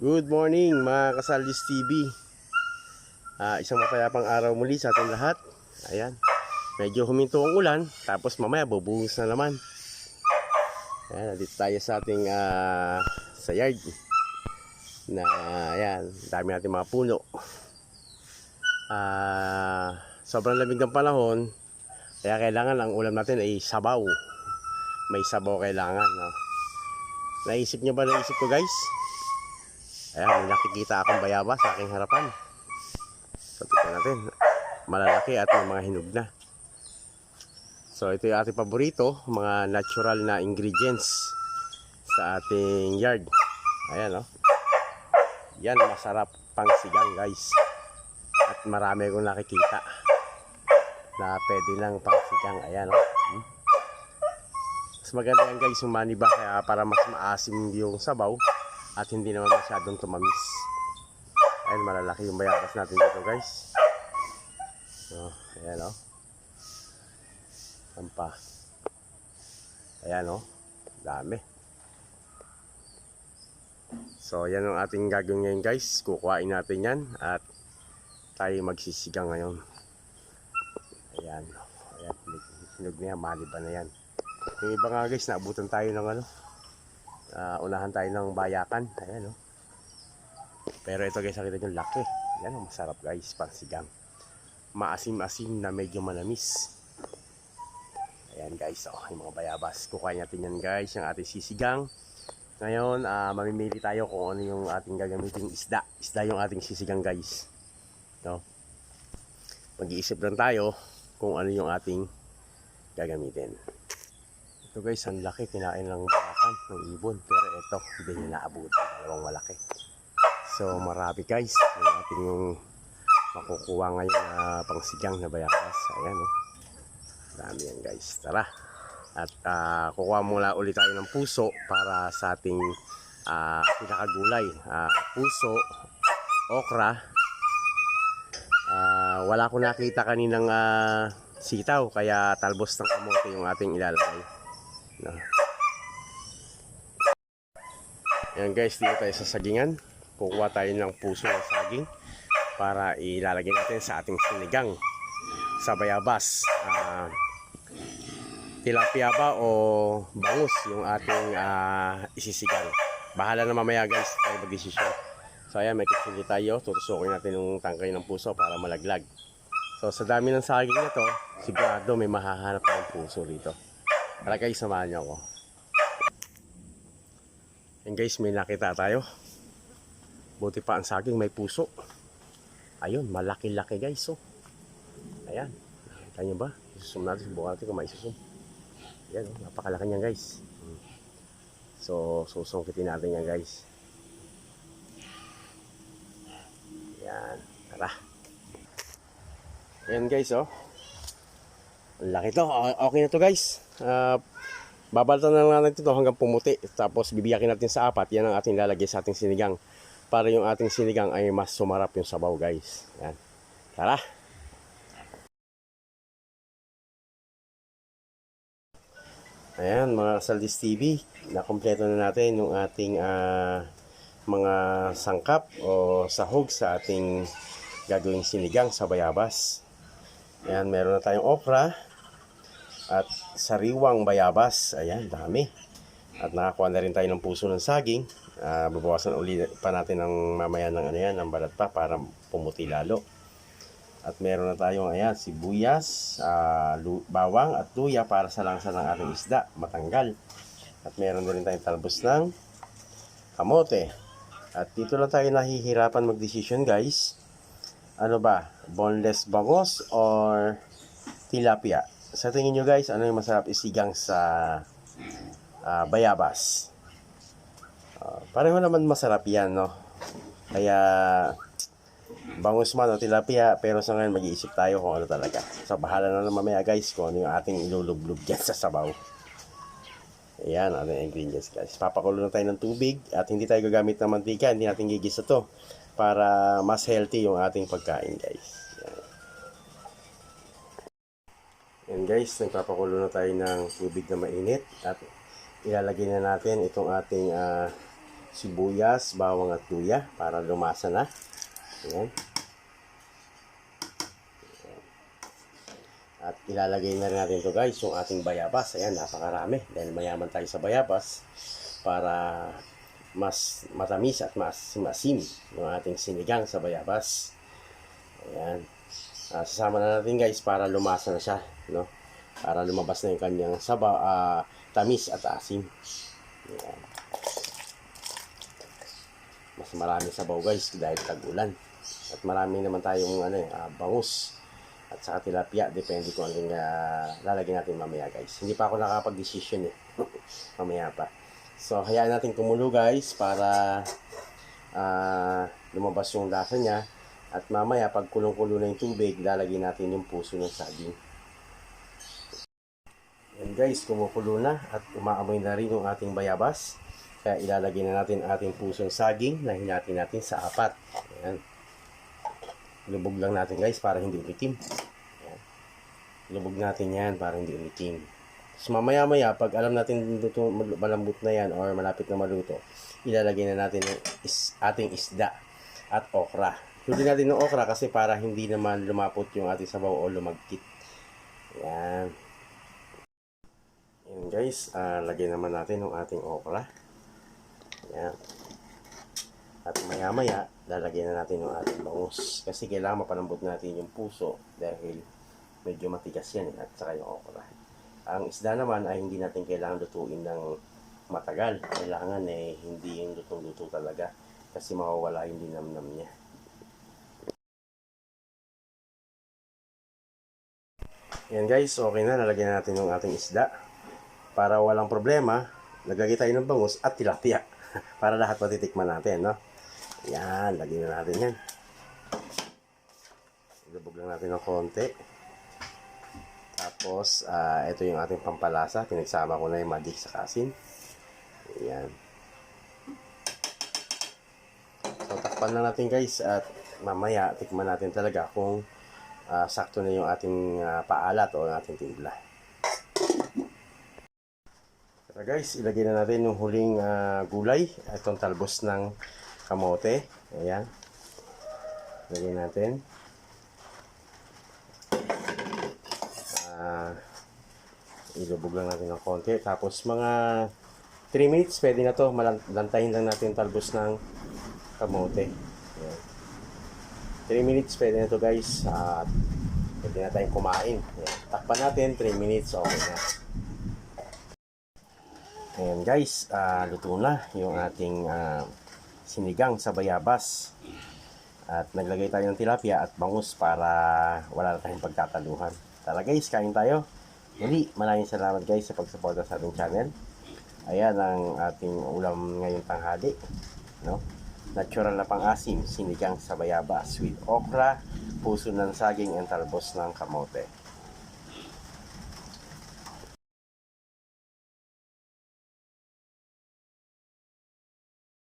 Good morning mga Kasaldis TV. Isang mapayapang araw muli sa ating lahat. Ayan, medyo huminto ang ulan, tapos mamaya bubuhos na naman. Ayan, dito tayo sa ating sa yard na ayan, dami natin mga puno. Sobrang lamig ng panahon, kaya kailangan ang ulam natin ay sabaw. May sabaw kailangan, no? Naisip nyo ba, naisip ko guys? Ayan, may nakikita akong bayabas sa aking harapan. So, tignan natin. Malalaki at may mga hinog na. So, ito yung ating paborito. Mga natural na ingredients sa ating yard. Ayan, oh. Yan, masarap pang sigang, guys. At marami akong nakikita na pwede lang pang sigang. Ayan, oh. Mas maganda yan, guys, yung maniba. Kaya para mas maasim yung sabaw at hindi naman masyadong tumamis. Ayan, malalaki yung bayabas natin dito, guys. So, ayan, o. Sampa. Ayan, o. Dami. So, yan ang ating gagawin ngayon, guys. Kukuhain natin yan at tayo magsisigang ngayon. Ayan. Ayan, hinog na yan, maliba na yan. Yung iba nga, guys, naabutan tayo ng ano, unahan tayo ng bayakan. Ayan, o. Pero ito, guys, nakita nyo, laki. Yan, o, masarap, guys, pang sigang. Maasim-asim na medyo manamis. Ayan, guys, o, yung mga bayabas. Kukain natin yan, guys, yung ating sisigang. Ngayon, mamimili tayo kung ano yung ating gagamitin isda. Isda yung ating sisigang, guys. No? Mag-iisip lang tayo kung ano yung ating gagamitin. Ito, guys, ang laki. Kinain lang bayakan ng ibon. Pero ito, hindi nyo naabutan. Dalawang malaki. So, marami, guys. Yung ating makukuha ngayon na pangsigang na bayabas. Ayan, o. Dami yan, guys. Tara. At kukuha muna ulit tayo ng puso para sa ating pinakagulay. Puso, okra. Wala akong nakita kaninang sitaw, kaya talbos ng kamote yung ating ilalagay. No. Ayan, guys, dito tayo sa sagingan. Kukuha tayo ng puso ng saging para ilalagay natin sa ating sinigang sa bayabas. Tilapia ba o bangus yung ating isisigang. Bahala na mamaya, guys, tayo mag-desisyon. So ayan, may kitsili tayo. Tutusukin natin yung tangkay ng puso para malaglag. So sa dami ng saging na to, sigurado may mahahanap tayong puso rito. Tara, guys, samahan niyo ako. And guys, may nakita tayo. Buti pa ang saging may puso. Ayun, malaki-laki, guys. So, ayan, nakita nyo ba? Isusum natin, subukan natin kung may isusum. Ayan, napakalaki niyan, guys. So, susungkitin natin yan, guys. Ayan, tara. Ayan, guys, oh. Ang laki to. Okay na to, guys. Babalatan na lang natin ito hanggang pumuti. Tapos bibiyakin natin sa apat. Yan ang ating lalagay sa ating sinigang. Para yung ating sinigang ay mas sumarap yung sabaw, guys. Ayan, tara. Ayan, mga Kasaldis TV, nakompleto na natin yung ating mga sangkap o sahog sa ating gagawing sinigang sa bayabas. Ayan, meron na tayong okra at sariwang bayabas. Ayan, dami. At nakakuha na rin tayo ng puso ng saging. Babawasan ulit pa natin ng mamaya ng ano yan, ng balat pa para pumuti lalo. At meron na tayong ayan, sibuyas, bawang at luya para sa langsa ng ating isda, matanggal. At meron din tayong talbos ng kamote. At dito lang tayo nahihirapan mag-decision, guys. Ano ba? Boneless bangus or tilapia? Sa tingin nyo, guys, ano yung masarap isigang sa bayabas? Pareho naman masarap yan, no? Kaya bangus man o tilapia, pero sa ngayon mag-iisip tayo kung ano talaga. So bahala na lang mamaya, guys, kung ano yung ating ilulublog dyan sa sabaw. Ayan, ano yung ingredients, guys. Papakulo na tayo ng tubig at hindi tayo gagamit ng mantika. Hindi natin gigisa to para mas healthy yung ating pagkain, guys. Ayan, guys, nagpapakulo na tayo ng tubig na mainit at ilalagay na natin itong ating sibuyas, bawang at luya para lumasa na. Ayan. At ilalagay na rin natin to guys yung ating bayabas. Ayan, napakarami dahil mayaman tayo sa bayabas para mas matamis at mas masim yung ating sinigang sa bayabas. Ayan. Sasama na natin guys para lumasa na siya, no? Para lumabas na yung kanyang tamis at asim. Ayan. Mas marami sabaw guys dahil tag-ulan. At marami naman tayong bangus at saka tilapia, depende kung anong lalagyan natin mamaya guys. Hindi pa ako nakapag-decision mamaya pa. So hayaan natin kumulo guys para lumabas yung lasa niya. At mamaya pag kulong-kulo na yung tubig, lalagyan natin yung puso ng saging. Yan guys, kumukulo na at umaamoy na rin yung ating bayabas. Kaya ilalagay na natin ating pusong saging na hinati natin sa 4. Ayan. Lubog lang natin guys para hindi umitim. Ayan. Lubog natin yan para hindi umitim. So mamaya-maya, pag alam natin luto, malambot na yan or malapit na maluto, ilalagay na natin yung ating isda at okra. Huli natin ng okra kasi para hindi naman lumapot yung ating sabaw o lumagkit. Ayan. Ayan guys, lagyan naman natin yung ating okra. Ayan. At maya-maya, lalagyan na natin yung ating bangus. Kasi kailangan mapalambot natin yung puso dahil medyo matigas yan at saka yung okra. Ang isda naman ay hindi natin kailangan lutuin ng matagal. Kailangan hindi yung lutong-luto talaga kasi mawawala yung dinamnam niya. Ayan guys, okay na. Lalagyan natin yung ating isda. Para walang problema, naglagay tayo ng bangus at tilapia. Para lahat matitikman natin, no? Yan, lagyan na natin yan. Ilubog lang natin ng konti. Tapos, ito yung ating pampalasa. Pinagsama ko na yung magic sa asin. Yan. So, takpan lang natin guys. At mamaya, tikman natin talaga kung sakto na yung ating paalat o ating timpla. So guys, ilagay na natin yung huling gulay. Itong talbos ng kamote. Ayan. Ilagay natin. Ilubog lang natin ng konti. Tapos mga 3 minutes, pwede na to. Lantayin lang natin yung talbos ng kamote. Ayan. 3 minutes, pwede na to guys. Pwede na tayong kumain. Ayan. Takpan natin, 3 minutes, okay na. Ayan guys, luto na yung ating sinigang sa bayabas. At naglagay tayo ng tilapia at bangus para wala na tayong pagkataluhan. Tara guys, kain tayo. Muli, maraming salamat guys sa pagsuporta sa ating channel. Ayan ang ating ulam ngayong tanghali. No? Natural na pang-asim, sinigang sa bayabas with okra, puso ng saging, and talbos ng kamote.